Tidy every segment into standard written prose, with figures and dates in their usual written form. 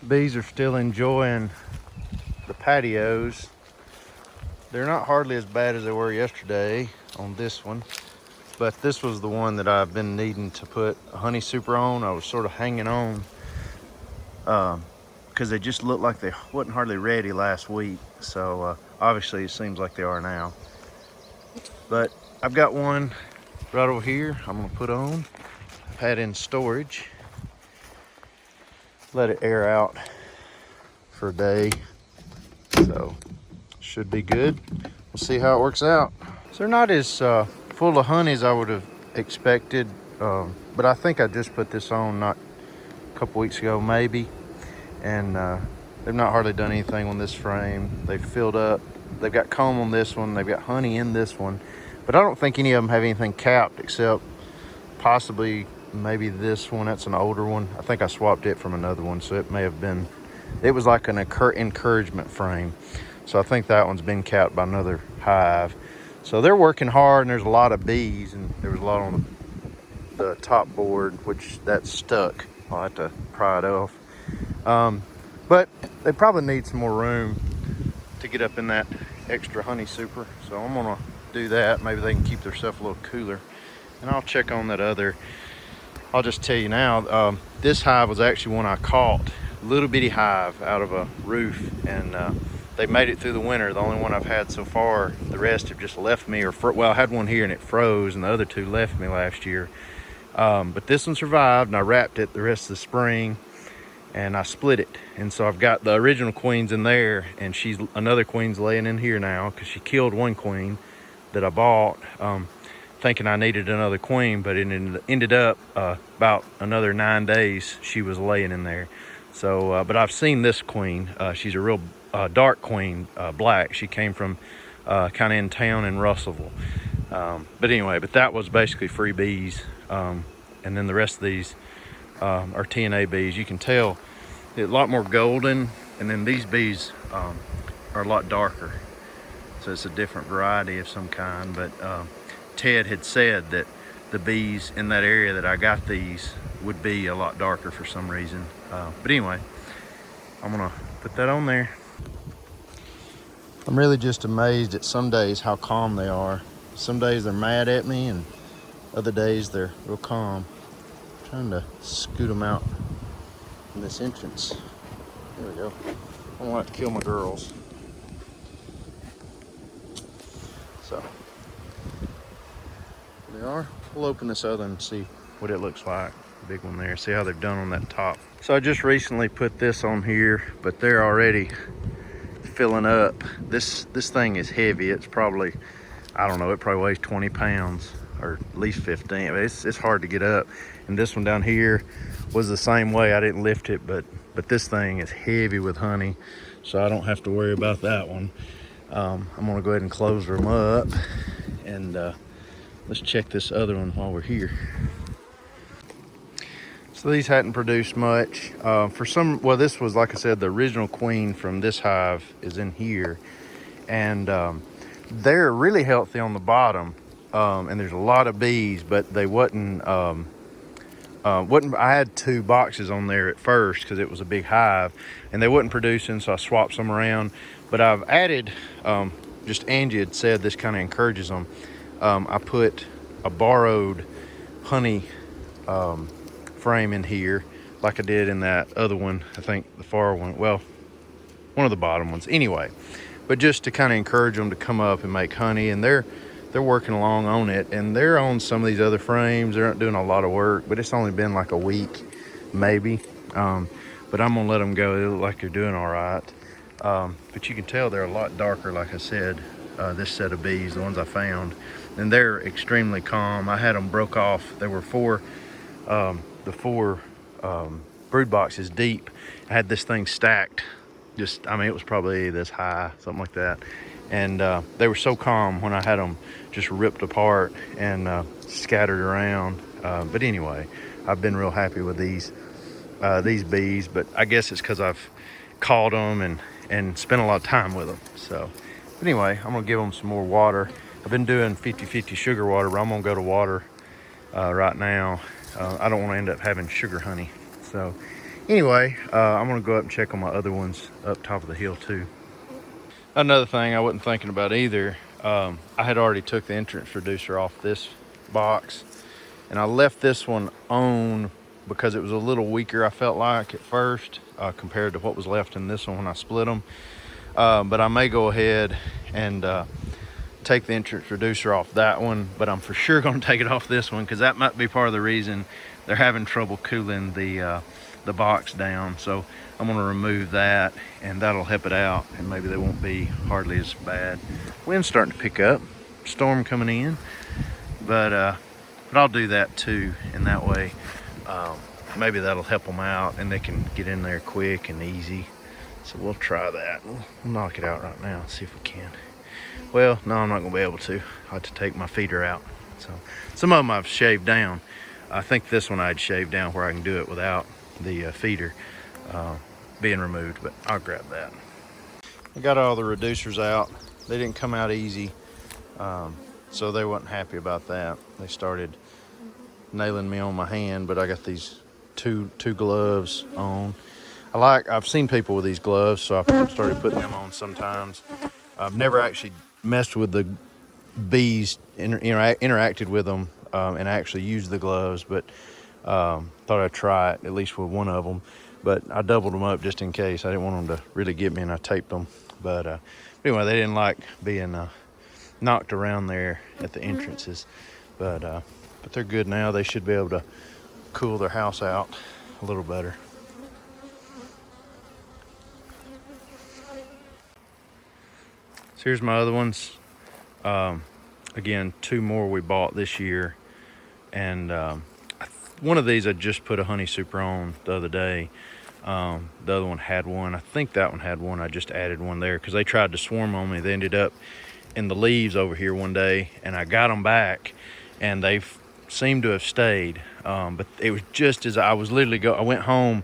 Bees are still enjoying the patios. They're not hardly as bad as they were yesterday on this one, but this was the one that I've been needing to put a honey super on. I was sort of hanging on because they just looked like they wasn't hardly ready last week. So obviously it seems like they are now. But I've got one right over here I'm gonna put on. I've had in storage. Let it air out for a day. So should be good. We'll see how it works out. So they're not as full of honey as I would have expected. But I think I just put this on not a couple weeks ago maybe. And they've not hardly done anything on this frame. They've filled up. They've got comb on this one. They've got honey in this one. But I don't think any of them have anything capped except possibly maybe this one. That's an older one. I think I swapped it from another one. So it may have been, it was like an encouragement frame. So I think that one's been capped by another hive. So they're working hard, and there's a lot of bees, and there was a lot on the top board, which that's stuck. I'll have to pry it off. But they probably need some more room to get up in that extra honey super. So I'm gonna do that. Maybe they can keep themselves a little cooler. And I'll check on that other. I'll just tell you now, this hive was actually one I caught. Little bitty hive out of a roof, and they made it through the winter. The only one I've had so far. The rest have just left me, well, I had one here and it froze, and the other two left me last year. But this one survived, and I wrapped it the rest of the spring, and I split it. And so I've got the original queens in there, and another queen's laying in here now because she killed one queen that I bought, thinking I needed another queen, but it ended up about another 9 days she was laying in there. So, but I've seen this queen. She's a real dark queen, black. She came from kind of in town in Russellville. But anyway, but that was basically free bees. And then the rest of these are TNA bees. You can tell a lot more golden, and then these bees are a lot darker. So it's a different variety of some kind. But Ted had said that the bees in that area that I got these would be a lot darker for some reason. But anyway, I'm gonna put that on there. I'm really just amazed at some days how calm they are. Some days they're mad at me, and other days they're real calm. I'm trying to scoot them out in this entrance. There we go. I don't want to kill my girls. So there they are. We'll open this other and see what it looks like. Big one there. See how they've done on that top. So I just recently put this on here, but they're already filling up. This thing is heavy. It's probably, I don't know, it probably weighs 20 pounds or at least 15. It's hard to get up. And this one down here was the same way. I didn't lift it, but this thing is heavy with honey, so I don't have to worry about that one. I'm gonna go ahead and close them up, and let's check this other one while we're here. So these hadn't produced much. Well, this was, like I said, the original queen from this hive is in here, and they're really healthy on the bottom, and there's a lot of bees, but they wasn't. I had 2 boxes on there at first because it was a big hive, and they wasn't producing, so I swapped some around. But I've added, just Angie had said this kind of encourages them. I put a borrowed honey frame in here like I did in that other one. I think the far one, well, one of the bottom ones anyway, but just to kind of encourage them to come up and make honey. And they're working along on it, and they're on some of these other frames. They're not doing a lot of work, but it's only been like a week maybe. But I'm gonna let them go. They look like they're doing all right. But you can tell they're a lot darker, like I said, this set of bees, the ones I found, and they're extremely calm. I had them broke off. There were 4 brood boxes deep. I had this thing stacked, just, I mean, it was probably this high, something like that. And they were so calm when I had them just ripped apart and scattered around. But anyway, I've been real happy with these bees, but I guess it's because I've caught them and spent a lot of time with them. So, but anyway, I'm gonna give them some more water. I've been doing 50-50 sugar water, but I'm gonna go to water right now. I don't want to end up having sugar honey. So Anyway, I'm gonna go up and check on my other ones up top of the hill too. Another thing I wasn't thinking about either, I had already took the entrance reducer off this box, and I left this one on because it was a little weaker, I felt like at first, compared to what was left in this one when I split them. But I may go ahead and take the entrance reducer off that one, but I'm for sure gonna take it off this one because that might be part of the reason they're having trouble cooling the box down. So I'm gonna remove that, and that'll help it out, and maybe they won't be hardly as bad. Wind's starting to pick up, storm coming in, but I'll do that too, and that way maybe that'll help them out and they can get in there quick and easy. So we'll try that. We'll knock it out right now, see if we can. Well, no, I'm not gonna be able to. I have to take my feeder out. So some of them I've shaved down. I think this one I'd shaved down where I can do it without the feeder being removed, but I'll grab that. I got all the reducers out. They didn't come out easy, so they wasn't happy about that. They started nailing me on my hand, but I got these two gloves on. I've seen people with these gloves, so I started putting them on sometimes. I've never actually messed with the bees, interacted with them, and actually used the gloves, but thought I'd try it, at least with one of them. But I doubled them up just in case. I didn't want them to really get me, and I taped them. But anyway, they didn't like being knocked around there at the entrances. But they're good now. They should be able to cool their house out a little better. So here's my other ones. Again, 2 more we bought this year, and one of these I just put a honey super on the other day. The other one had one. I think that one had one. I just added one there because they tried to swarm on me. They ended up in the leaves over here one day, and I got them back, and they seemed to have stayed. But it was just as I was literally I went home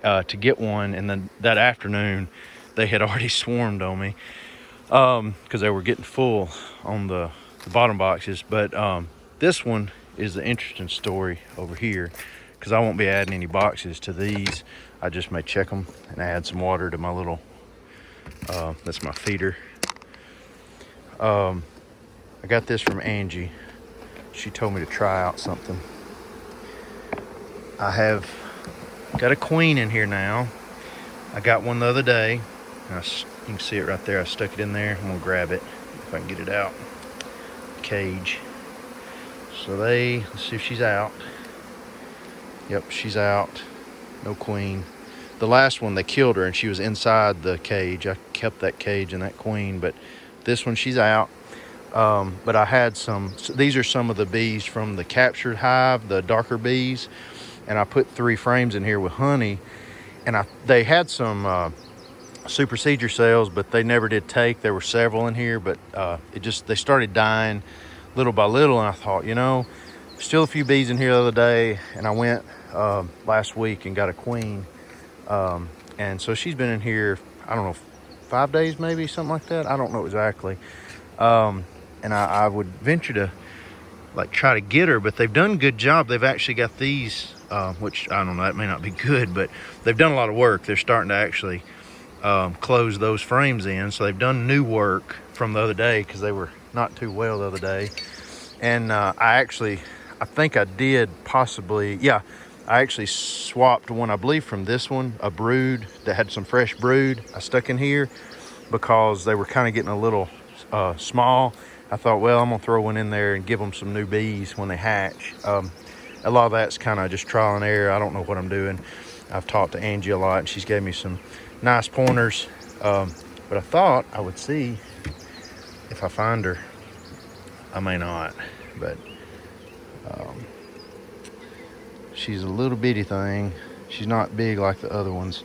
to get one, and then that afternoon they had already swarmed on me because they were getting full on the bottom boxes. But this one is the interesting story over here because I won't be adding any boxes to these. I just may check them and add some water to my little, that's my feeder. I got this from Angie. She told me to try out something. I have got a queen in here now. I got one the other day. You can see it right there. I stuck it in there. I'm gonna grab it if I can get it out. Cage. So let's see if she's out. Yep, she's out. No queen. The last one, they killed her and she was inside the cage. I kept that cage and that queen, but this one, she's out. But I had these are some of the bees from the captured hive, the darker bees. And I put 3 frames in here with honey. And they had some super seeder cells, but they never did take. There were several in here, but they started dying little by little. And I thought, still a few bees in here the other day. And I went last week and got a queen. And so she's been in here, I don't know, 5 days maybe, something like that. I don't know exactly. And I would venture to try to get her, but they've done a good job. They've actually got these, which I don't know, that may not be good, but they've done a lot of work. They're starting to actually close those frames in. So they've done new work from the other day because they were not too well the other day. And I think I did possibly, I actually swapped one, I believe from this one, a brood that had some fresh brood I stuck in here because they were kind of getting a little small. I thought, well, I'm gonna throw one in there and give them some new bees when they hatch. A lot of that's kind of just trial and error. I don't know what I'm doing. I've talked to Angie a lot and she's gave me some nice pointers. But I thought I would see if I find her. I may not, but she's a little bitty thing. She's not big like the other ones.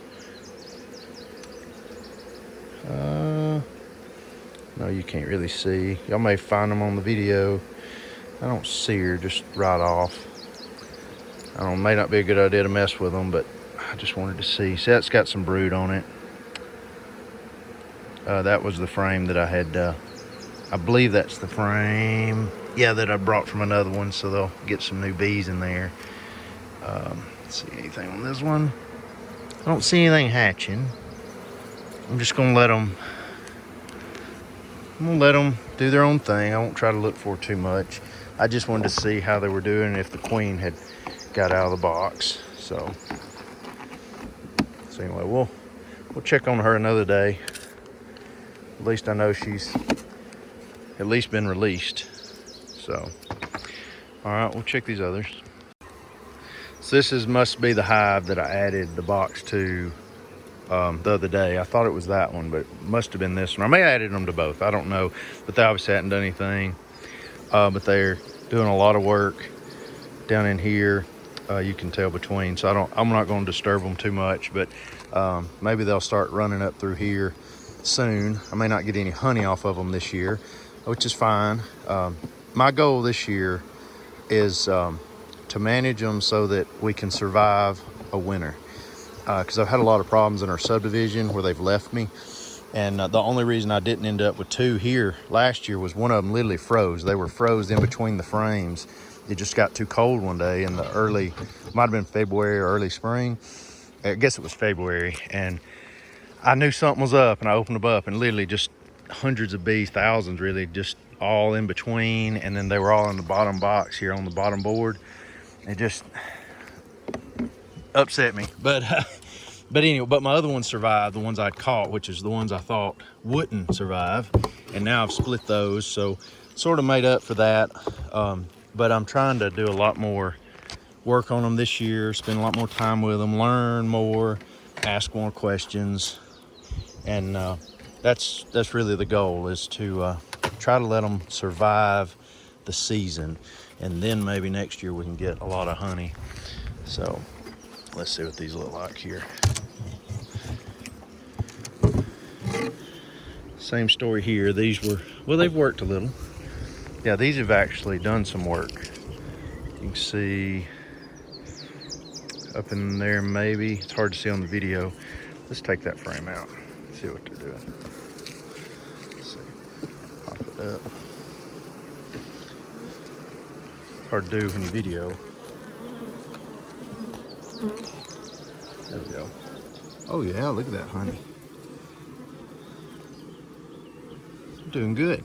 No, you can't really see. Y'all may find them on the video. I don't see her just right off. I don't know, may not be a good idea to mess with them, but I just wanted to see. See, that's got some brood on it. That was the frame that I had, I believe that's the frame, that I brought from another one, so they'll get some new bees in there. Let's see, anything on this one? I don't see anything hatching. I'm just gonna let them. I'm gonna let them do their own thing. I won't try to look for too much. I just wanted to see how they were doing, if the queen had got out of the box. So anyway, we'll check on her another day. At least I know she's at least been released. So, all right, we'll check these others. So this must be the hive that I added the box to the other day. I thought it was that one, but it must have been this one. I may have added them to both. I don't know, but they obviously hadn't done anything. But they're doing a lot of work down in here. You can tell between. So I'm not going to disturb them too much, but maybe they'll start running up through here soon. I may not get any honey off of them this year, which is fine. My goal this year is to manage them so that we can survive a winter. Because I've had a lot of problems in our subdivision where they've left me. And the only reason I didn't end up with 2 here last year was one of them literally froze. They were froze in between the frames. It just got too cold one day in the might have been February or early spring. I guess it was February. And I knew something was up, and I opened them up, and literally just hundreds of bees, thousands really, just all in between. And then they were all in the bottom box here on the bottom board. It just upset me. But anyway, but my other ones survived, the ones I caught, which is the ones I thought wouldn't survive. And now I've split those, so sort of made up for that. But I'm trying to do a lot more work on them this year, spend a lot more time with them, learn more, ask more questions. And that's really the goal, is to try to let them survive the season. And then maybe next year we can get a lot of honey. So let's see what these look like here. Same story here. They've worked a little. Yeah, these have actually done some work. You can see up in there maybe. It's hard to see on the video. Let's take that frame out. See what they're doing. Let's see. Pop it up. Hard to do in the video. There we go. Oh yeah, look at that honey. Doing good.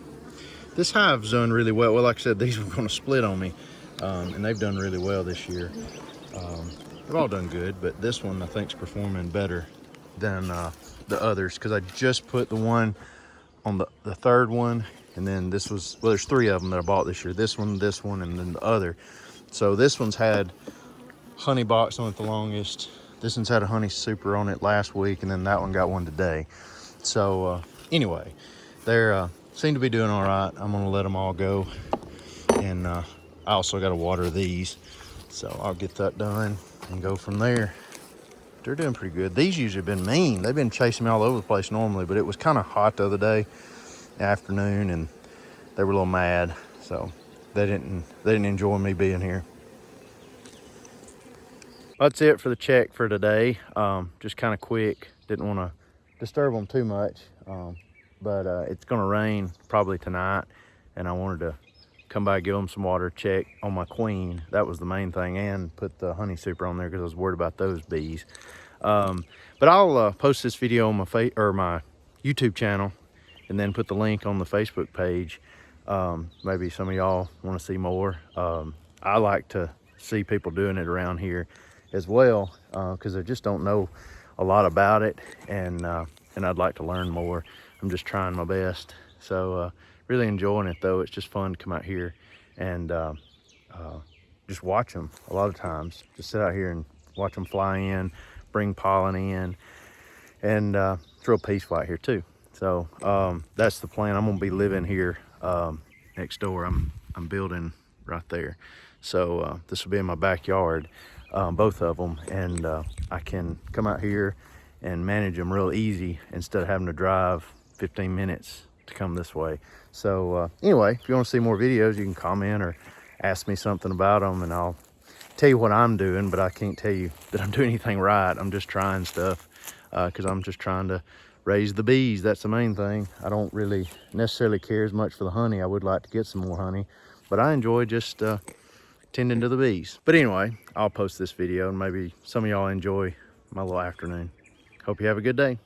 This hive's done really well. Well, like I said, these were going to split on me, and they've done really well this year. They've all done good, but this one I think is performing better than the others, because I just put the one on the third one, and then this was, well, there's 3 of them that I bought this year. This one, and then the other. So this one's had honey box on it the longest. This one's had a honey super on it last week, and then that one got one today. So anyway, they're seem to be doing all right. I'm gonna let them all go, and I also got to water these, so I'll get that done and go from there. They're doing pretty good. These usually have been mean. They've been chasing me all over the place normally, but it was kind of hot the other day afternoon, and they were a little mad, so they didn't enjoy me being here. That's it for the check for today. Just kind of quick. Didn't want to disturb them too much. But it's going to rain probably tonight, and I wanted to come by, give them some water, check on my queen. That was the main thing, and put the honey super on there because I was worried about those bees. But I'll post this video on my YouTube channel, and then put the link on the Facebook page. Maybe some of y'all want to see more. I like to see people doing it around here as well, because I just don't know a lot about it, and I'd like to learn more. I'm just trying my best. So really enjoying it though. It's just fun to come out here and just watch them a lot of times. Just sit out here and watch them fly in, bring pollen in, and it's real peaceful out here too. So that's the plan. I'm gonna be living here next door. I'm building right there. So this will be in my backyard, both of them, and I can come out here and manage them real easy instead of having to drive 15 minutes to come this way. So anyway, if you want to see more videos, you can comment or ask me something about them, and I'll tell you what I'm doing, but I can't tell you that I'm doing anything right. I'm just trying stuff because I'm just trying to raise the bees. That's the main thing. I don't really necessarily care as much for the honey. I would like to get some more honey, but I enjoy just tending to the bees. But anyway, I'll post this video, and maybe some of y'all enjoy my little afternoon. Hope you have a good day.